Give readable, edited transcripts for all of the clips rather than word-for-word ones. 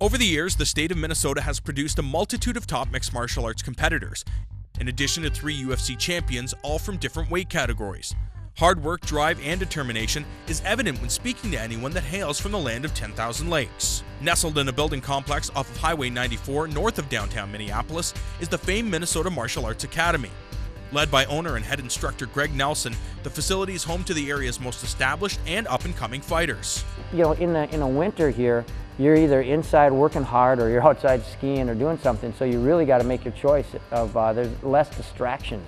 Over the years, the state of Minnesota has produced a multitude of top mixed martial arts competitors, in addition to 3 UFC champions, all from different weight categories. Hard work, drive, and determination is evident when speaking to anyone that hails from the land of 10,000 lakes. Nestled in a building complex off of Highway 94 north of downtown Minneapolis is the famed Minnesota Martial Arts Academy. Led by owner and head instructor Greg Nelson, the facility is home to the area's most established and up-and-coming fighters. You know, in the winter here, you're either inside working hard or you're outside skiing or doing something, so you really got to make your choice of, there's less distractions.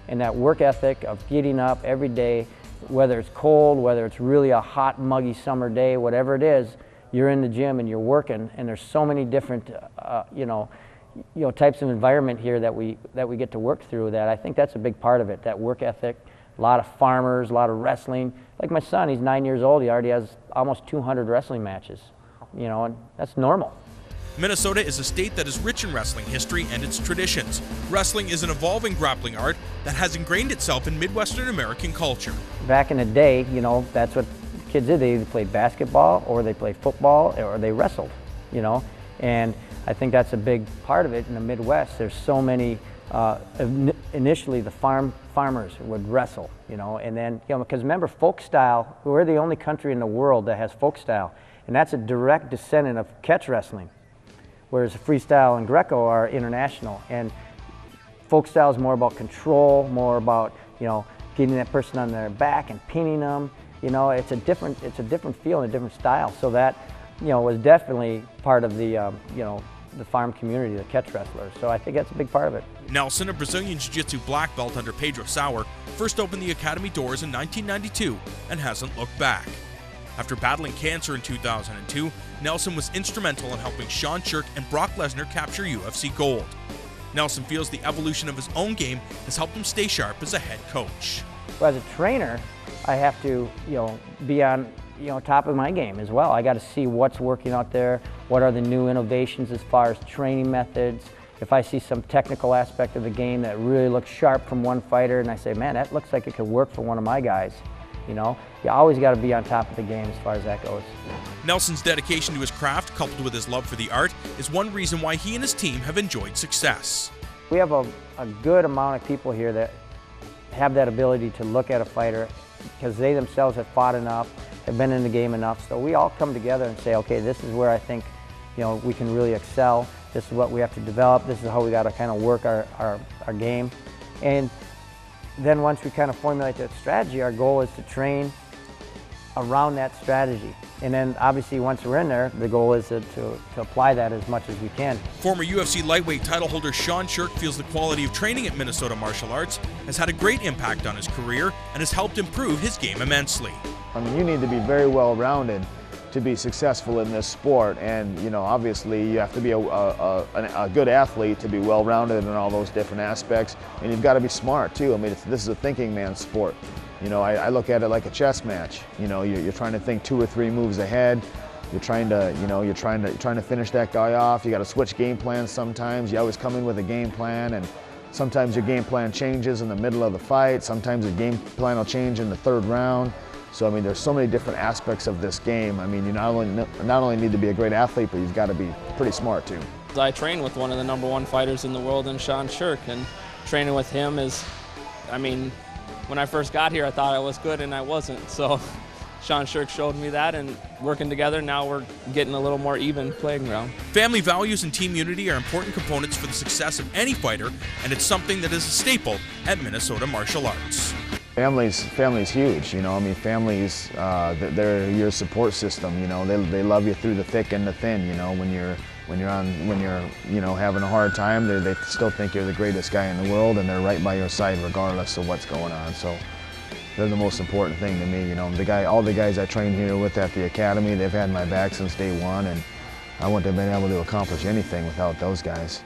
And that work ethic of getting up every day, whether it's cold, whether it's really a hot, muggy summer day, whatever it is, you're in the gym and you're working, and there's so many different, types of environment here that we get to work through, that I think that's a big part of it, that work ethic. A lot of farmers, a lot of wrestling. Like my son, he's 9 years old, he already has almost 200 wrestling matches, and that's normal. Minnesota is a state that is rich in wrestling history and its traditions. Wrestling is an evolving grappling art that has ingrained itself in Midwestern American culture. Back in the day, that's what kids did. They either played basketball or they played football or they wrestled, and I think that's a big part of it in the Midwest. There's so many, initially the farmers would wrestle, and then, because remember, folk style, we're the only country in the world that has folk style, and that's a direct descendant of catch wrestling, whereas freestyle and Greco are international. And folk style is more about control, more about, getting that person on their back and pinning them. It's a different feel and a different style. So that, was definitely part of the, the farm community, the catch wrestlers. So I think that's a big part of it. Nelson, a Brazilian Jiu-Jitsu black belt under Pedro Sauer, first opened the academy doors in 1992 and hasn't looked back. After battling cancer in 2002, Nelson was instrumental in helping Sean Shirk and Brock Lesnar capture UFC gold. Nelson feels the evolution of his own game has helped him stay sharp as a head coach. Well, as a trainer, I have to, be on, top of my game as well. I got to see what's working out there, what are the new innovations as far as training methods. If I see some technical aspect of the game that really looks sharp from one fighter and I say, man, that looks like it could work for one of my guys, you always got to be on top of the game as far as that goes. Nelson's dedication to his craft, coupled with his love for the art, is one reason why he and his team have enjoyed success. We have a good amount of people here that have that ability to look at a fighter because they themselves have fought enough, have been in the game enough. So we all come together and say, okay, this is where I think we can really excel. This is what we have to develop. This is how we got to kind of work our game. And then once we kind of formulate that strategy, our goal is to train around that strategy. And then obviously once we're in there, the goal is to apply that as much as we can. Former UFC lightweight title holder Sean Shirk feels the quality of training at Minnesota Martial Arts has had a great impact on his career and has helped improve his game immensely. I mean, you need to be very well-rounded to be successful in this sport, and obviously you have to be a good athlete to be well-rounded in all those different aspects, and you've got to be smart too. I mean, this is a thinking man's sport. I look at it like a chess match. You're trying to think 2 or 3 moves ahead. You're trying to finish that guy off. You got to switch game plans sometimes. You always come in with a game plan, and sometimes your game plan changes in the middle of the fight. Sometimes your game plan will change in the 3rd round. So I mean, there's so many different aspects of this game. I mean, you not only need to be a great athlete, but you've got to be pretty smart too. I train with one of the #1 fighters in the world, in Sean Shirk, and training with him is, I mean, when I first got here, I thought I was good and I wasn't. So Sean Shirk showed me that, and working together, now we're getting a little more even playing ground. Family values and team unity are important components for the success of any fighter, and it's something that is a staple at Minnesota Martial Arts. Family's huge, I mean, families, they're your support system, they love you through the thick and the thin, when you're having a hard time, they still think you're the greatest guy in the world, and they're right by your side regardless of what's going on. So they're the most important thing to me, all the guys I train here with at the academy, they've had my back since day one, and I wouldn't have been able to accomplish anything without those guys.